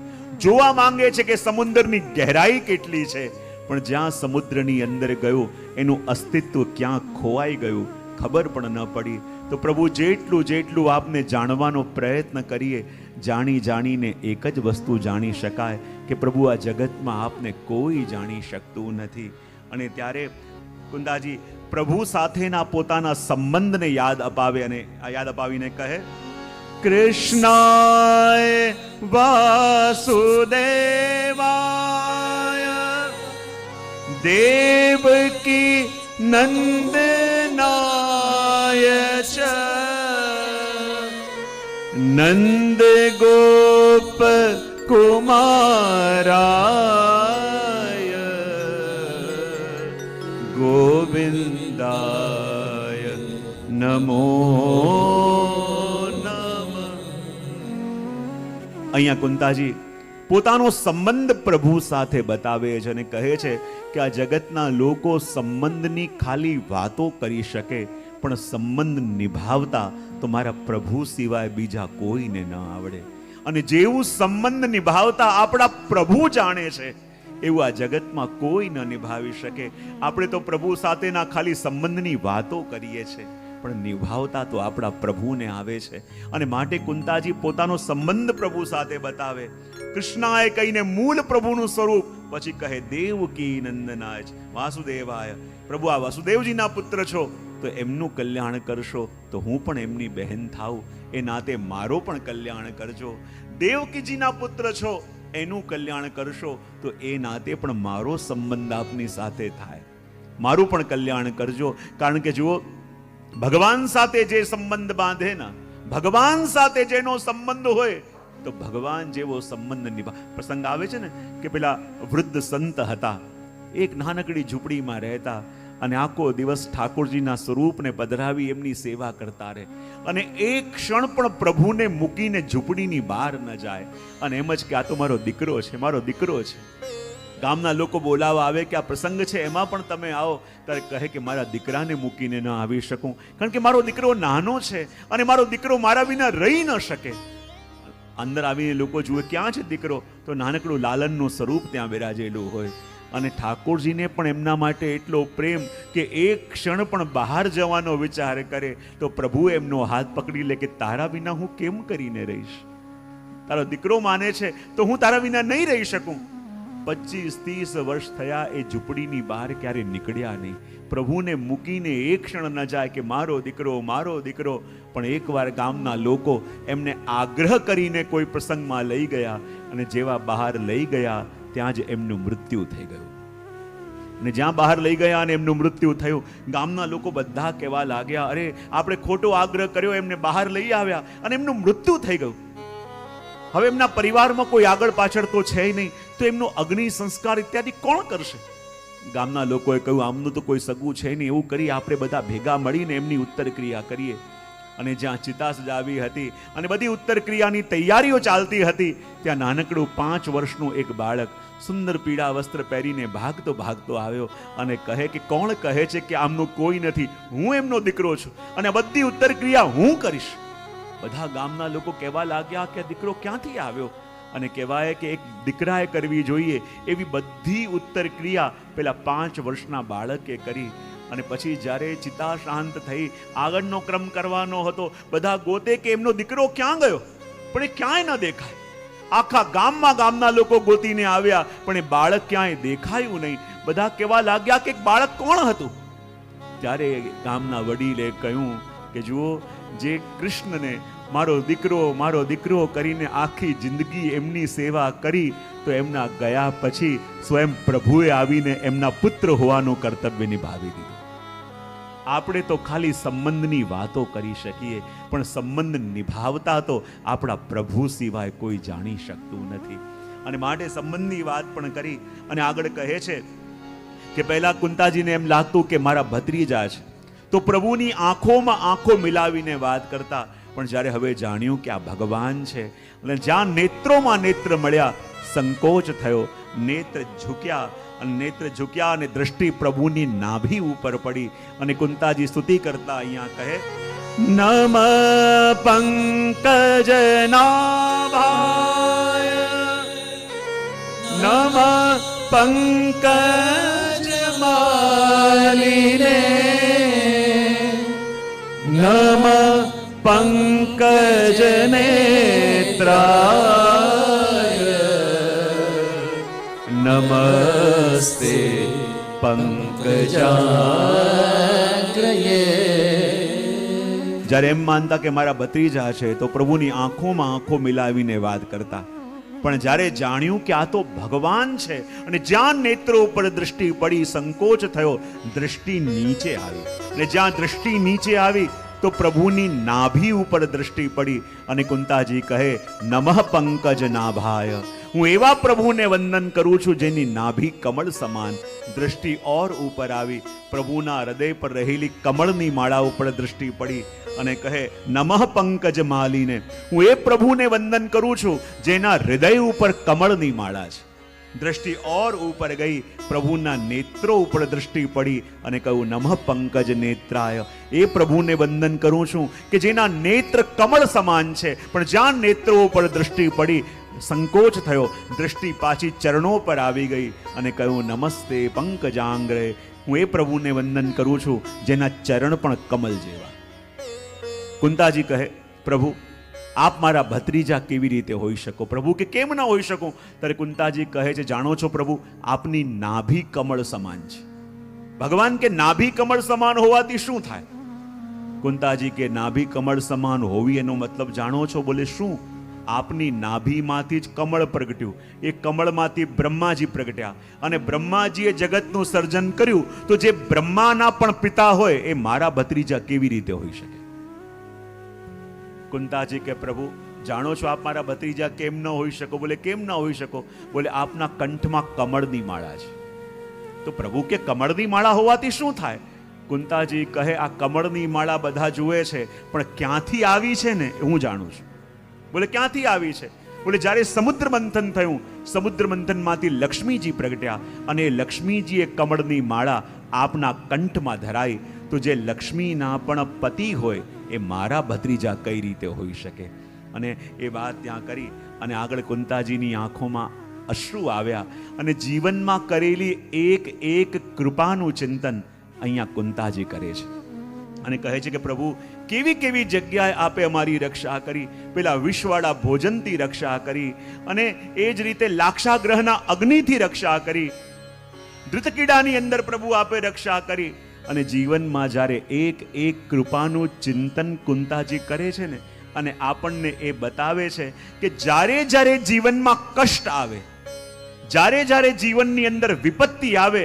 [SPEAKER 1] જોવા માંગે છે કે સમુદ્રની ગહેરાઈ કેટલી છે, પણ જ્યાં સમુદ્રની અંદર ગયો એનું અસ્તિત્વ ક્યાં ખોવાઈ ગયું ખબર પણ ન પડી. તો પ્રભુ જેટલું જેટલું આપને જાણવાનો પ્રયત્ન કરીએ, જાણી જાણીને એક જ વસ્તુ જાણી શકાય કે પ્રભુ આ જગતમાં આપને કોઈ જાણી શકતું નથી. અને ત્યારે કુંદાજી પ્રભુ સાથેના પોતાના સંબંધને યાદ અપાવે અને યાદ અપાવીને કહે, કૃષ્ણાય વાસુદેવાય દેવકી નંદનાય ચ નંદ ગોપ કુમારાય ગોવિંદાય નમો નમઃ. અહીંયા કુંતાજી પોતાનો સંબંધ પ્રભુ સાથે બતાવે છે અને કહે છે કે આ જગતના લોકો સંબંધની ખાલી વાતો કરી શકે, પણ સંબંધ નિભાવતા તો મારા પ્રભુ સિવાય બીજા કોઈને ન આવડે. અને જેવું સંબંધ નિભાવતા આપણા પ્રભુ જાણે છે એવું આ જગતમાં કોઈ ન નિભાવી શકે. આપણે તો પ્રભુ સાથેના ખાલી સંબંધની વાતો કરીએ છીએ, પણ નિભાવતા તો આપણા પ્રભુને આવે છે. અને માટે કુંતાજી પોતાનો સંબંધ પ્રભુ સાથે બતાવે. કૃષ્ણાએ કહીને મૂળ પ્રભુનું સ્વરૂપ, પછી કહે દેવકી નંદનાય વાસુદેવાય. પ્રભુ આ વાસુદેવજીના પુત્ર છો તો એમનું કલ્યાણ કરશો તો હું પણ એમની બહેન થાઉં, એ નાતે મારો પણ કલ્યાણ કરજો. દેવકીજીના પુત્ર છો એનું કલ્યાણ કરશો તો એ નાતે પણ મારો સંબંધ આપની સાથે થાય, મારું પણ કલ્યાણ કરજો. કારણ કે જુઓ, ભગવાન સાથે જે સંબંધ બાંધે ને, ભગવાન સાથે જેનો સંબંધ હોય તો ભગવાન જેવો સંબંધ નિભા. પ્રસંગ આવે છે ને કે પેલા વૃદ્ધ સંત હતા, એક નાનકડી ઝૂંપડીમાં રહેતા અને આખો દિવસ ઠાકોરજીના સ્વરૂપને પધરાવી એમની સેવા કરતા રહે અને એક ક્ષણ પણ પ્રભુને મૂકીને ઝૂંપડીની બહાર ન જાય. અને એમ જ કે આ તો મારો દીકરો છે, મારો દીકરો છે. ગામના લોકો બોલાવા આવે કે આ પ્રસંગ છે એમાં પણ તમે આવો, ત્યારે કહે કે મારા દીકરાને મૂકીને ન આવી શકું, કારણ કે મારો દીકરો નાનો છે અને મારો દીકરો મારા વિના રહી ન શકે. અંદર આવીને લોકો જુએ ક્યાં છે દીકરો, તો નાનકડું લાલનનું સ્વરૂપ ત્યાં બિરાજેલું હોય. અને ઠાકોરજીને પણ એમના માટે એટલો પ્રેમ કે એક ક્ષણ પણ બહાર જવાનો વિચાર કરે તો પ્રભુ એમનો હાથ પકડી લે કે તારા વિના હું કેમ કરીને રહીશ, તારો દીકરો માને છે તો હું તારા વિના નહીં રહી શકું. 25-30 વર્ષ થયા એ ઝૂંપડીની બહાર ક્યારે નીકળ્યા નહીં, પ્રભુને મૂકીને એક ક્ષણ ન જાય કે મારો દીકરો, મારો દીકરો. પણ એકવાર ગામના લોકો એમને આગ્રહ કરીને કોઈ પ્રસંગમાં લઈ ગયા અને જેવા બહાર લઈ ગયા ત્યાં જ એમનું મૃત્યુ થઈ ગયું. અને જ્યાં બહાર લઈ ગયા અને એમનું મૃત્યુ થયું, ગામના લોકો બધા કહેવા લાગ્યા, અરે આપણે ખોટો આગ્રહ કર્યો, એમને બહાર લઈ આવ્યા અને એમનું મૃત્યુ થઈ ગયું. હવે એમના પરિવારમાં કોઈ આગળ પાછળ તો છે નહીં, તો એમનો અગ્નિ સંસ્કાર ઇત્યાદિ કોણ કરશે? ગામના લોકોએ કહ્યું આમનું તો કોઈ સગું છે નહીં, એવું કરી આપણે બધા ભેગા મળીને એમની ઉત્તર ક્રિયા કરીએ. અને જ્યાં ચિતા સજાવી હતી અને બધી ઉત્તર ક્રિયાની તૈયારીઓ ચાલતી હતી, ત્યાં નાનકડું 5 વર્ષનું એક બાળક સુંદર પીળા વસ્ત્ર પહેરીને ભાગતો ભાગતો આવ્યો અને કહે કે કોણ કહે છે કે આમનું કોઈ નથી, હું એમનો દીકરો છું અને બધી ઉત્તર ક્રિયા હું કરીશ. બધા ગામના લોકો કહેવા લાગ્યા કે આ દીકરો ક્યાંથી આવ્યો? અને કહેવાય કે એક દીકરાએ કરવી જોઈએ એવી બધી ઉત્તર ક્રિયા પેલા 5 વર્ષના બાળકે કરી. અને પછી જ્યારે ચિતા શાંત થઈ, આગળનો ક્રમ કરવાનો હતો, બધા ગોતે કે એમનો દીકરો ક્યાં ગયો, પણ એ ક્યાંય ન દેખાય. આખા ગામના લોકો ગોતીને આવ્યા પણ એ બાળક ક્યાંય દેખાયું નહીં. બધા કહેવા લાગ્યા કે બાળક કોણ હતું? ત્યારે ગામના વડીલે કહ્યું કે જુઓ, જે કૃષ્ણને મારો દીકરો કરીને આખી જિંદગી એમની સેવા કરી, તો એમના ગયા પછી સ્વયં પ્રભુએ આવીને એમના પુત્ર હોવાનું કર્તવ્ય નિભાવી દીધું. આપણે તો ખાલી સંબંધની વાતો કરી શકીએ, પણ સંબંધ નિભાવતા તો આપણા પ્રભુ સિવાય કોઈ જાણી શકતું નથી. અને માટે સંબંધની વાત પણ કરી અને આગળ કહે છે કે પહેલા કુંતાજીને એમ લાગતું કે મારા ભત્રીજા છે, તો પ્રભુની આંખોમાં આંખો મિલાવીને વાત કરતા. પણ જ્યારે હવે જાણ્યું કે આ ભગવાન છે, અને જ્યાં નેત્રોમાં નેત્ર મળ્યા, સંકોચ થયો, નેત્ર ઝૂક્યા, અને નેત્ર ઝૂક્યા અને દ્રષ્ટિ પ્રભુની નાભી ઉપર પડી. અને કુંતાજી સ્તુતિ કરતા અહીંયા કહે, નમ પંકજ નાભાય, નમ પંકજ માલિને, નમ પંકજ નેત્રાય, નમસ્તે પંકજાગ્રયે. જ્યારે એમ માનતા કે મારા ભત્રીજા છે, તો પ્રભુની આંખોમાં આંખો મિલાવીને વાત કરતા. પણ જ્યારે જાણ્યું કે આ તો ભગવાન છે, અને જ્યાં નેત્રો ઉપર દૃષ્ટિ પડી, સંકોચ થયો, દૃષ્ટિ નીચે આવી. અને જ્યાં દૃષ્ટિ નીચે આવી તો પ્રભુની નાભી ઉપર દૃષ્ટિ પડી. અને કુંતાજી કહે, નમઃ પંકજ નાભાય, હું એવા પ્રભુને વંદન કરું છું જેની નાભી કમળ સમાન. દૃષ્ટિ ઓર ઉપર આવી, પ્રભુના હૃદય પર રહેલી કમળની માળા ઉપર દૃષ્ટિ પડી. અને કહે, નમઃ પંકજ માલીને, હું એ પ્રભુને વંદન કરું છું જેના હૃદય ઉપર કમળની માળા છે. દ્રષ્ટિ ઓર ઉપર ગઈ, પ્રભુના નેત્રો ઉપર દૃષ્ટિ પડી. અને કહ્યું, નમઃ પંકજ નેત્રાય, એ પ્રભુને વંદન કરું છું કે જેના નેત્ર કમળ સમાન છે. પણ જ્યાં નેત્રો ઉપર દૃષ્ટિ પડી, સંકોચ થયો, દૃષ્ટિ પાછી ચરણો પર આવી ગઈ. અને કહ્યું, નમસ્તે પંકજાંગ્રે, હું એ પ્રભુને વંદન કરું છું જેના ચરણ પણ કમલ જેવા. કુંતાજી કહે, પ્રભુ આપ મારા ભત્રીજા કેવી રીતે હોઈ શકો? પ્રભુ કે કેમ ના હોઈ શકું? ત્યારે કુંતાજી કહે છે, જાણો છો પ્રભુ, આપની નાભી કમળ સમાન છે. ભગવાન કે નાભી કમળ સમાન હોવાથી શું થાય? કુંતાજી કે નાભી કમળ સમાન હોવી એનો મતલબ જાણો છો? બોલે શું? આપની નાભીમાંથી જ કમળ પ્રગટ્યું, એ કમળમાંથી બ્રહ્માજી પ્રગટ્યા, અને બ્રહ્માજીએ જગતનું સર્જન કર્યું. તો જે બ્રહ્માના પણ પિતા હોય, એ મારા ભત્રીજા કેવી રીતે હોઈ શકે? કુંતાજી કે પ્રભુ જાણો છો આપ મારા ભત્રીજા કેમ ન હોઈ શકો? બોલે કેમ ન હોઈ શકો? બોલે આપના કંઠમાં કમળની માળા છે. તો પ્રભુ કે કમળની માળા હોવાથી શું થાય? કુંતાજી કહે, આ કમળની માળા બધા જુએ છે, પણ ક્યાંથી આવી છે ને હું જાણું છું. બોલે ક્યાંથી આવી છે? બોલે જ્યારે સમુદ્ર મંથન થયું, સમુદ્ર મંથનમાંથી લક્ષ્મીજી પ્રગટ્યા, અને લક્ષ્મીજીએ કમળની માળા આપના કંઠમાં ધરાઈ. તો જે લક્ષ્મીના પણ પતિ હોય, એ મારા ભત્રીજા કઈ રીતે હોઈ શકે? અને એ વાત ત્યાં કરી, અને આગળ કુંતાજીની આંખોમાં અશ્રુ આવ્યા. અને જીવનમાં કરેલી એક એક કૃપાનું ચિંતન અહીંયા કુંતાજી કરે છે. અને કહે છે કે પ્રભુ કેવી કેવી જગ્યાએ આપે અમારી રક્ષા કરી. પેલા વિષવાળા ભોજનથી રક્ષા કરી, અને એ જ રીતે લાક્ષાગ્રહના અગ્નિથી રક્ષા કરી, ધૃતકીડાની અંદર પ્રભુ આપે રક્ષા કરી. અને જીવનમાં જ્યારે એક એક કૃપાનું ચિંતન કુંતાજી કરે છે ને, અને આપણને એ બતાવે છે કે જ્યારે જ્યારે જીવનમાં કષ્ટ આવે, જ્યારે જ્યારે જીવનની અંદર વિપત્તિ આવે,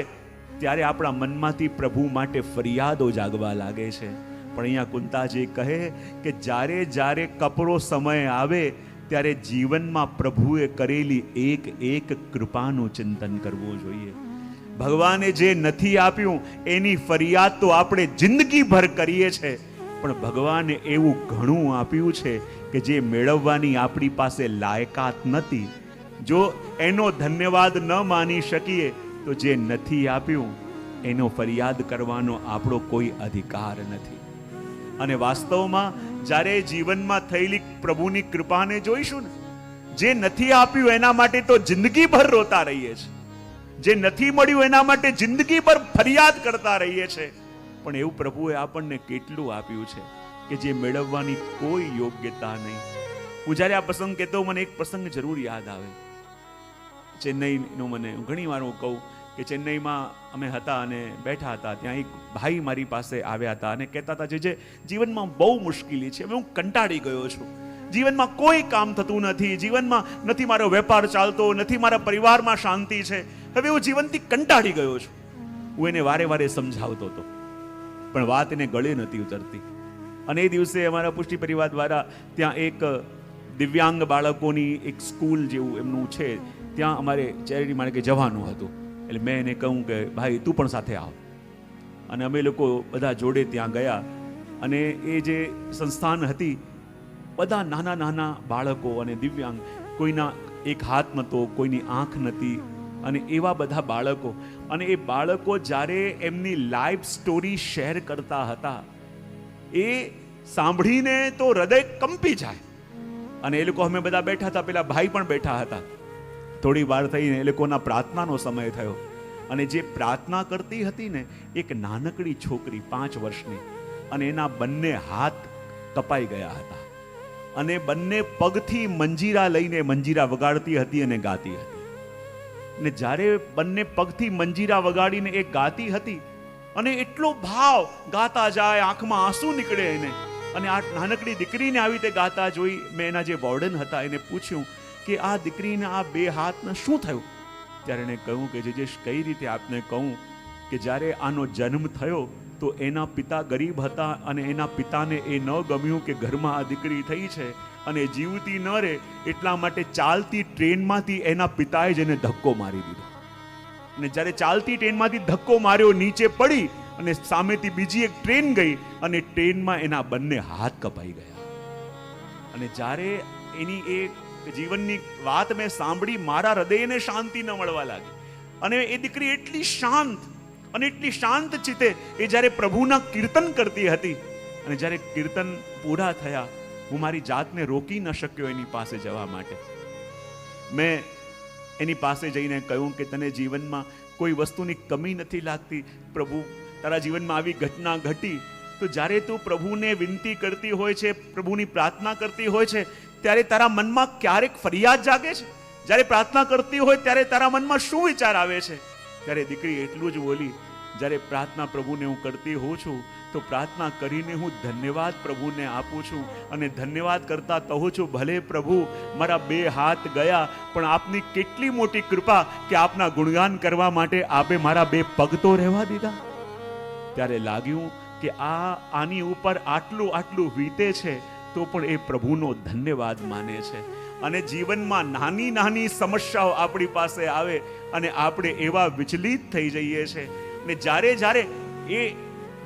[SPEAKER 1] ત્યારે આપણા મનમાંથી પ્રભુ માટે ફરિયાદો જાગવા લાગે છે. પણ અહીંયા કુંતાજી કહે કે જ્યારે જ્યારે કપરો સમય આવે, ત્યારે જીવનમાં પ્રભુએ કરેલી એક એક કૃપાનું ચિંતન કરવું જોઈએ. ભગવાને જે નથી આપ્યું એની ફરિયાદ તો આપણે જિંદગીભર કરીએ છીએ, પણ ભગવાને એવું ઘણું આપ્યું છે કે જે મેળવવાની આપણી પાસે લાયકાત નથી. જો એનો ધન્યવાદ ન માની શકીએ, તો જે નથી આપ્યું એનો ફરિયાદ કરવાનો આપણો કોઈ અધિકાર નથી. અને વાસ્તવમાં જ્યારે જીવનમાં થયેલી પ્રભુની કૃપાને જોઈશું ને, જે નથી આપ્યું એના માટે તો જિંદગીભર રોતા રહીએ છીએ, જે નથી મળ્યું એના માટે જિંદગીભર ફરિયાદ કરતા રહીએ છીએ. પણ એવું પ્રભુએ આપણને કેટલું આપ્યું છે કે જે મેળવવાની કોઈ યોગ્યતા નહીં. હું જ્યારે આ પ્રસંગ કહેતો, મને એક પ્રસંગ જરૂર યાદ આવે. ચેન્નઈનો મને ઘણી વાર હું કહું કે ચેન્નઈમાં અમે હતા અને બેઠા હતા, ત્યાં એક ભાઈ મારી પાસે આવ્યા હતા અને કહેતા હતા જે જીવનમાં બહુ મુશ્કેલી છે, હવે હું કંટાળી ગયો છું, જીવનમાં કોઈ કામ થતું નથી, જીવનમાં નથી મારો વેપાર ચાલતો, નથી મારા પરિવારમાં શાંતિ છે, હવે હું જીવનથી કંટાળી ગયો છું. હું એને વારે વારે સમજાવતો હતો, પણ વાત એને ગળે નથી ઉતરતી. અને એ દિવસે અમારા પુષ્ટિ પરિવાર દ્વારા ત્યાં એક દિવ્યાંગ બાળકોની એક સ્કૂલ જેવું એમનું છે, ત્યાં અમારે ચેરિટી માટે જવાનું હતું. એટલે મેં એને કહું કે ભાઈ તું પણ સાથે આવ. અને અમે લોકો બધા જોડે ત્યાં ગયા. અને એ જે સંસ્થાન હતી, બધા નાના નાના બાળકો અને દિવ્યાંગ, કોઈના એક હાથ નહોતો, કોઈની આંખ નહોતી, અને એવા બધા બાળકો. અને એ બાળકો જ્યારે એમની લાઈફ સ્ટોરી શેર કરતા હતા, એ સાંભળીને તો હૃદય કંપી જાય. અને એ લોકો અમે બધા બેઠા હતા, પેલા ભાઈ પણ બેઠા હતા. થોડી વાર થઈને એ લોકોના પ્રાર્થનાનો સમય થયો. અને જે પ્રાર્થના કરતી હતી ને, એક નાનકડી છોકરી 5 વર્ષની, અને એના બંને હાથ કપાઈ ગયા હતા. અને બંને પગથી મંજીરા લઈને મંજીરા વગાડતી હતી અને ગાતી હતી. ને જ્યારે બંને પગથી મંજીરા વગાડીને એ ગાતી હતી, અને એટલો ભાવ, ગાતા જાય, આંખમાં આંસુ નીકળે એને. અને આ નાનકડી દીકરીને આવી રીતે ગાતા જોઈ, મેં એના જે વોર્ડન હતા એને પૂછ્યું કે આ દીકરીને આ 2 હાથને શું થયું? ત્યારે એને કહ્યું કે જે કઈ રીતે આપને કહું કે જ્યારે આનો જન્મ થયો તો એના પિતા ગરીબ હતા, અને એના પિતાને એ ન ગમ્યું કે ઘરમાં આ દીકરી થઈ છે અને જીવતી ન રહે, એટલા માટે ચાલતી ટ્રેનમાંથી એના પિતાએ જ એને ધક્કો મારી દીધો. અને જ્યારે ચાલતી ટ્રેનમાંથી ધક્કો માર્યો, નીચે પડી, અને સામેથી બીજી એક ટ્રેન ગઈ, અને ટ્રેનમાં એના બંને હાથ કપાઈ ગયા. અને જ્યારે એની એ જીવનની વાત મેં સાંભળી, મારા હૃદયને શાંતિ ન મળવા લાગી. અને એ દીકરી એટલી શાંત અને એટલી શાંત ચિત્તે એ જ્યારે પ્રભુના કીર્તન કરતી હતી, અને જ્યારે કીર્તન પૂરા થયા, હું મારી જાતને રોકી ન શક્યો એની પાસે જવા માટે. મેં એની પાસે જઈને કહ્યું કે તને જીવનમાં કોઈ વસ્તુની કમી નથી લાગતી? પ્રભુ તારા જીવનમાં આવી ઘટના ઘટી, તો જ્યારે તું પ્રભુને વિનંતી કરતી હોય છે, પ્રભુની પ્રાર્થના કરતી હોય છે, ત્યારે તારા મનમાં ક્યારેક ફરિયાદ જાગે છે? જ્યારે પ્રાર્થના કરતી હોય ત્યારે તારા મનમાં શું વિચાર આવે છે? ત્યારે દીકરી એટલું જ બોલી, જ્યારે પ્રાર્થના પ્રભુને હું કરતી હોઉં છું, તો પ્રાર્થના કરીને હું ધન્યવાદ પ્રભુને આપું છું, અને ધન્યવાદ કરતા કહું છું, ભલે પ્રભુ મારા 2 હાથ ગયા, પણ આપની કેટલી મોટી કૃપા કે આપના ગુણગાન કરવા માટે આપે મારા 2 પગ તો રહેવા દીધા. ત્યારે લાગ્યું કે આની ઉપર આટલું આટલું વીતે છે, તો પણ એ પ્રભુનો ધન્યવાદ માને છે. અને જીવનમાં નાની નાની સમસ્યાઓ આપણી પાસે આવે, અને આપણે એવા વિચલિત થઈ જઈએ છીએ. ને જ્યારે જ્યારે એ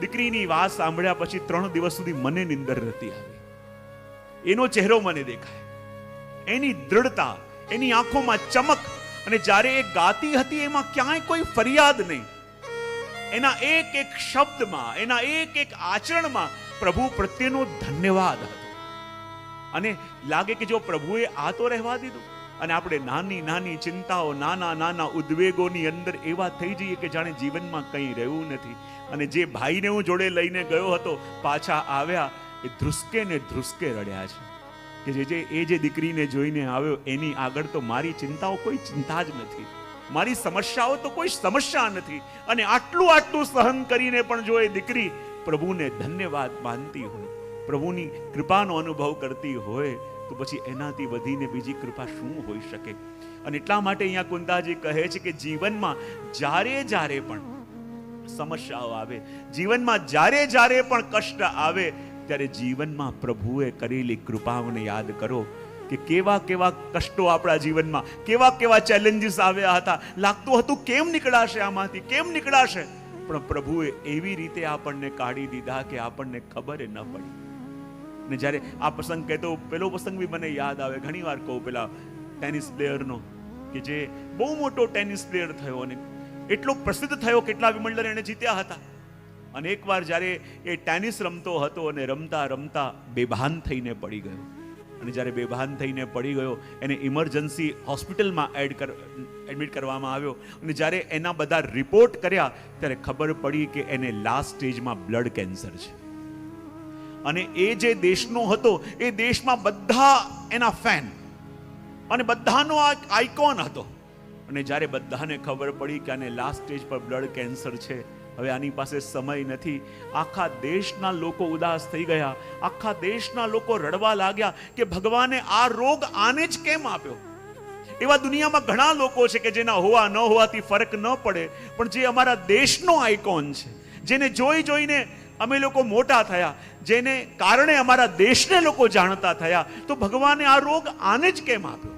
[SPEAKER 1] દીકરીની વાત સાંભળ્યા પછી 3 દિવસ સુધી મને નિંદર નથી આવી. એનો ચહેરો મને દેખાય, એની દ્રઢતા, એની આંખોમાં ચમક, અને જ્યારે એ ગાતી હતી એમાં ક્યાંય કોઈ ફરિયાદ નહીં. એના એક એક શબ્દમાં, એના એક એક આચરણમાં પ્રભુ પ્રત્યેનો ધન્યવાદ હતો. અને લાગે કે જો પ્રભુએ આ તો રહેવા દીધું, અને આપણે નાની નાની ચિંતાઓ, નાના નાના ઉદ્વેગોની અંદર એવા થઈ જઈએ કે જાણે જીવનમાં કંઈ રહ્યું નથી. અને જે ભાઈને હું જોડે લઈને ગયો હતો, પાછા આવ્યા, એ ધ્રુસકે ને ધ્રુસકે રડ્યા છે કે એ જે દીકરીને જોઈને આવ્યો, એની આગળ તો મારી ચિંતાઓ કોઈ ચિંતા જ નથી, મારી સમસ્યાઓ તો કોઈ સમસ્યા નથી. અને આટલું આટલું સહન કરીને પણ જો એ દીકરી પ્રભુને ધન્યવાદ માનતી હોય, પ્રભુની કૃપાનો અનુભવ કરતી હોય, તો પછી એનાથી વધીને બીજી કૃપા શું હોઈ શકે? અને એટલા માટે અહીંયા કુંતાજી કહે છે કે જીવનમાં જ્યારે જ્યારે પણ સમસ્યાઓ આવે, જીવનમાં જ્યારે જ્યારે પણ કષ્ટ આવે, ત્યારે જીવનમાં પ્રભુએ કરેલી કૃપાઓને યાદ કરો કે કેવા કેવા કષ્ટો આપણા જીવનમાં, કેવા કેવા ચેલેન્જીસ આવ્યા હતા. લાગતું હતું કેમ નીકળાશે આમાંથી, કેમ નીકળાશે? પણ પ્રભુએ એવી રીતે આપણને કાઢી દીધા કે આપણને ખબર ન પડી. ને જ્યારે આ પ્રસંગ કહેતો, પેલો પ્રસંગ બી મને યાદ આવે, ઘણી વાર કહું, પેલા ટેનિસ પ્લેયરનો, કે જે બહુ મોટો ટેનિસ પ્લેયર થયો અને એટલો પ્રસિદ્ધ થયો, કેટલા વિમલ્ડન એને જીત્યા હતા. અને એકવાર જ્યારે એ ટેનિસ રમતો હતો અને રમતા રમતા બેભાન થઈને પડી ગયો. અને જ્યારે બેભાન થઈને પડી ગયો, એને ઇમરજન્સી હોસ્પિટલમાં એડમિટ કરવામાં આવ્યો. અને જ્યારે એના બધા રિપોર્ટ કર્યા, ત્યારે ખબર પડી કે એને લાસ્ટ સ્ટેજમાં બ્લડ કેન્સર છે. અને એ જે દેશનો હતો, એ દેશમાં બધા એના ફેન અને બધાનો આઇકોન હતો. અને જ્યારે બધાને ખબર પડી કે આને લાસ્ટ સ્ટેજ પર બ્લડ કેન્સર છે, હવે આની પાસે સમય નથી, આખા દેશના લોકો ઉદાસ થઈ ગયા, આખા દેશના લોકો રડવા લાગ્યા કે ભગવાને આ રોગ આને જ કેમ આપ્યો? એવા દુનિયામાં ઘણા લોકો છે કે જેના હોવા ન હોવાથી ફરક ન પડે, પણ જે અમારા દેશનો આઇકોન છે, જેને જોઈ જોઈને અમે લોકો મોટા થયા, જેને કારણે અમારા દેશને લોકો જાણતા થયા, તો ભગવાને આ રોગ આને જ કેમ આપ્યો?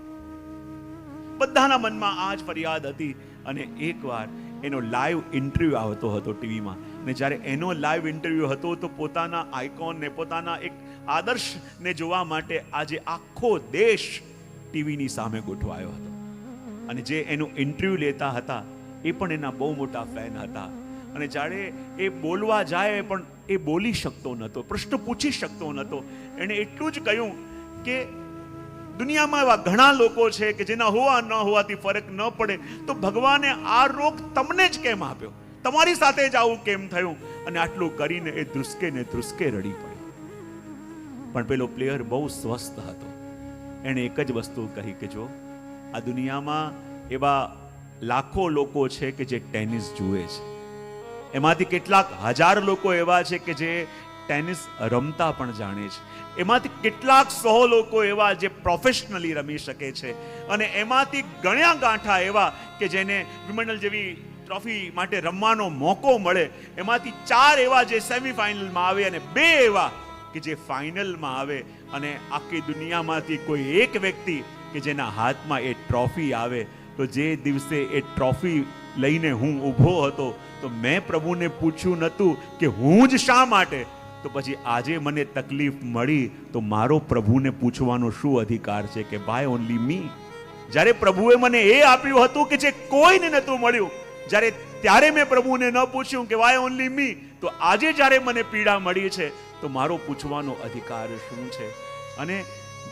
[SPEAKER 1] બધાના મનમાં આ જ ફરિયાદ હતી. અને એકવાર એનો લાઈવ ઇન્ટરવ્યૂ આવતો હતો ટીવીમાં, અને જ્યારે એનો લાઈવ ઇન્ટરવ્યૂ હતો તો પોતાના આઇકોનને, પોતાના એક આદર્શને જોવા માટે આજે આખો દેશ ટીવીની સામે ગોઠવાયો હતો. અને જે એનું ઇન્ટરવ્યૂ લેતા હતા એ પણ એના બહુ મોટા ફેન હતા. અને જ્યારે એ બોલવા જાય પણ એ બોલી શકતો નહોતો, પ્રશ્ન પૂછી શકતો નહોતો. એણે એટલું જ કહ્યું કે દુનિયામાં એવા ઘણા લોકો છે કે જેના હોવા ન હોવાથી ફરક ન પડે, તો ભગવાને આ રોગ તમને જ કેમ આપ્યો, તમારી સાથે જ આવું કેમ થયું? અને આટલું કરીને એ ધ્રુસકે ને ધ્રુસકે રડી પડ્યો. પણ પેલો પ્લેયર બહુ સ્વસ્થ હતો. એણે એક જ વસ્તુ કહી કે જો આ દુનિયામાં એવા લાખો લોકો છે કે જે ટેનિસ જુએ છે, એમાંથી કેટલાક હજાર લોકો એવા છે કે જે ટેનિસ રમતા પણ જાણે છે, એમાંથી કેટલાક 100 લોકો એવા જે પ્રોફેશનલી રમી શકે છે, અને એમાંથી ગણ્યા ગાંઠા એવા કે જેને વિમ્બલ્ડન જેવી ટ્રોફી માટે રમવાનો મોકો મળે, એમાંથી 4 એવા જે સેમીફાઇનલમાં આવે અને 2 એવા કે જે ફાઇનલમાં આવે. અને આખી દુનિયામાંથી કોઈ એક વ્યક્તિ કે જેના હાથમાં એ ટ્રોફી આવે, તો જે દિવસે એ ટ્રોફી લઈને હું ઊભો હતો તો મેં પ્રભુને પૂછ્યું નહોતું કે હું જ શા માટે, તો પછી આજે મને તકલીફ મળી તો મારો પ્રભુને પૂછવાનો શું અધિકાર છે કે બાય ઓનલી મી? જ્યારે પ્રભુએ મને એ આપ્યું હતું કે જે કોઈને નહોતું મળ્યું, જ્યારે ત્યારે મેં પ્રભુને ન પૂછ્યું કે વાય ઓનલી મી, તો આજે જ્યારે મને પીડા મળી છે તો મારો પૂછવાનો અધિકાર શું છે? અને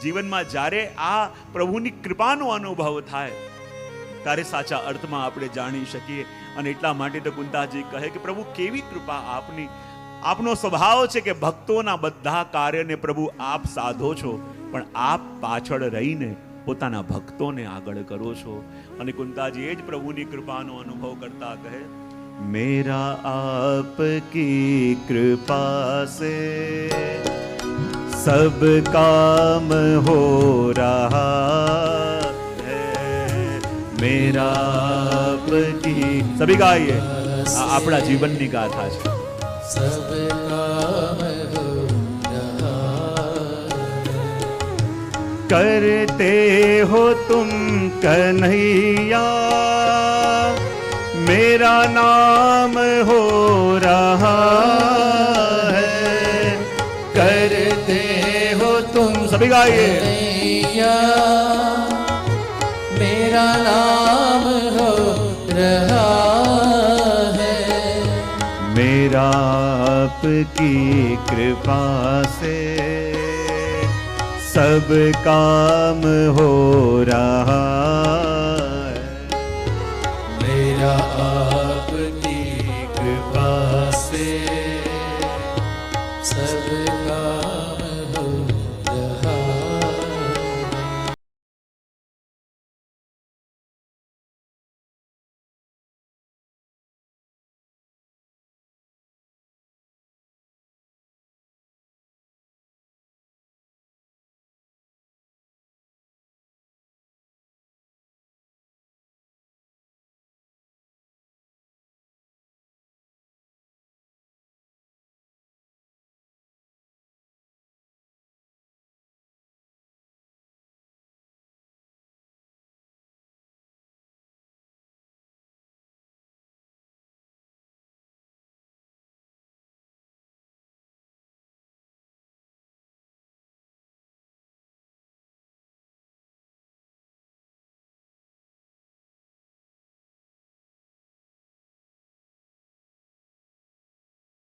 [SPEAKER 1] જીવનમાં જ્યારે આ પ્રભુની કૃપાનો અનુભવ થાય ત્યારે સાચા અર્થમાં આપણે જાણી શકીએ. અને એટલા માટે તો કુંતાજી કહે કે પ્રભુ કેવી કૃપા આપની. આપનો સ્વભાવ છે કે ભક્તોના બધા કાર્યને પ્રભુ આપ સાધો છો, પણ આપ પાછળ રહીને પોતાના ભક્તોને આગળ કરો છો. અને કુંતાજી એ જ પ્રભુની કૃપાનો અનુભવ કરતા કહે, મેરા આપકી કૃપા સે સબ કામ હો રહા હૈ, મેરા આપકી. સભી ગાઈએ, આપણા જીવનની ગાથા છે.
[SPEAKER 2] सब काम हो रहा
[SPEAKER 1] करते हो तुम कन्हैया, मेरा नाम हो रहा है.
[SPEAKER 2] करते हो तुम
[SPEAKER 1] सभी गाइए,
[SPEAKER 2] कन्हैया, मेरा नाम हो रहा है.
[SPEAKER 1] मेरा आपकी कृपा से सब काम हो रहा है.
[SPEAKER 2] मेरा आपकी कृपा से सब काम हो रहा है.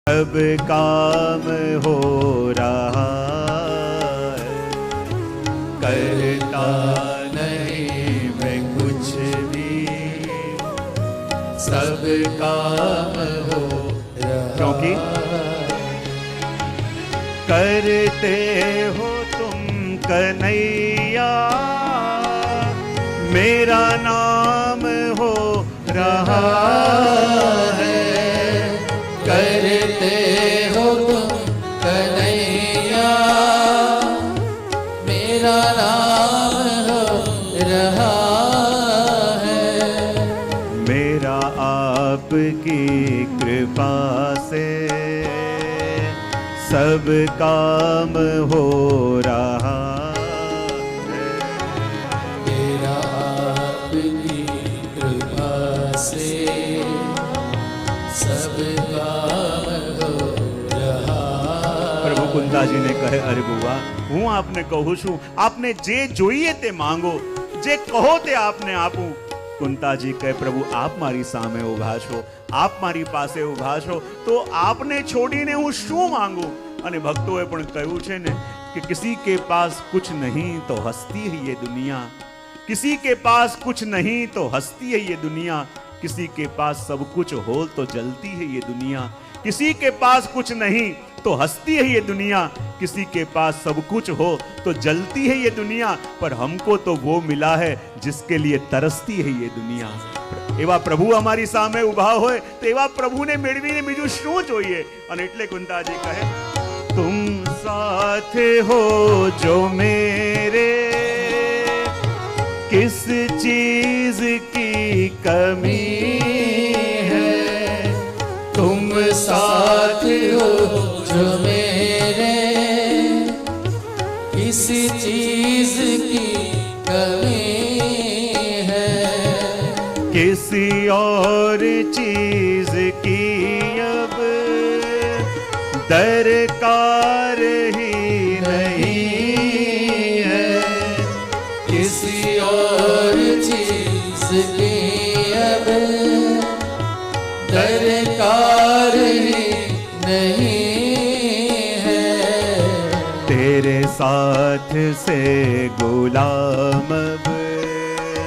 [SPEAKER 1] सब काम हो रहा है.
[SPEAKER 2] करता नहीं मैं कुछ भी, सब काम हो रहा.
[SPEAKER 1] क्योंकि करते हो तुम कन्हैया, मेरा नाम हो रहा है.
[SPEAKER 2] करते हो तुम कन्हैया, मेरा नाम हो रहा है.
[SPEAKER 1] मेरा आपकी कृपा से सब काम हो रहा है.
[SPEAKER 2] मेरा आपकी कृपा
[SPEAKER 1] કુંતાજીને કહે, અરે બુવા, હું આપને કહું છું, આપને જે જોઈએ તે માંગો, જે કહો તે આપને આપું. કુંતાજી કહે, પ્રભુ આપ મારી સામે ઊભા છો, આપ મારી પાસે ઊભા છો, તો આપને છોડીને હું શું માંગુ? અને ભક્તોએ પણ કહ્યું છે ને कि किसी के पास कुछ नहीं तो हस्ती है ये दुनिया, किसी के पास कुछ नहीं तो हस्ती है ये दुनिया, किसी के पास सब कुछ हो तो जलती है ये दुनिया, किसी के पास कुछ नहीं तो हस्ती है ये दुनिया, किसी के पास सब कुछ हो तो जलती है ये दुनिया, पर हमको तो वो मिला है जिसके लिए तरसती है ये दुनिया. એવા પ્રભુ અમારી સામે ઊભા હોય તો એવા પ્રભુને મેળવીને બીજું શું જોઈએ? અને એટલે કુંતાજી કહે, तुम साथ हो जो मेरे, किस चीज की कमी है,
[SPEAKER 2] तुम साथ हो जो मेरे, किस चीज की कमी है,
[SPEAKER 1] किसी और चीज की अब दरकार ही नहीं है,
[SPEAKER 2] किसी और चीज की अब दरकार ही नहीं है,
[SPEAKER 1] तेरे साथ से गुलाम अब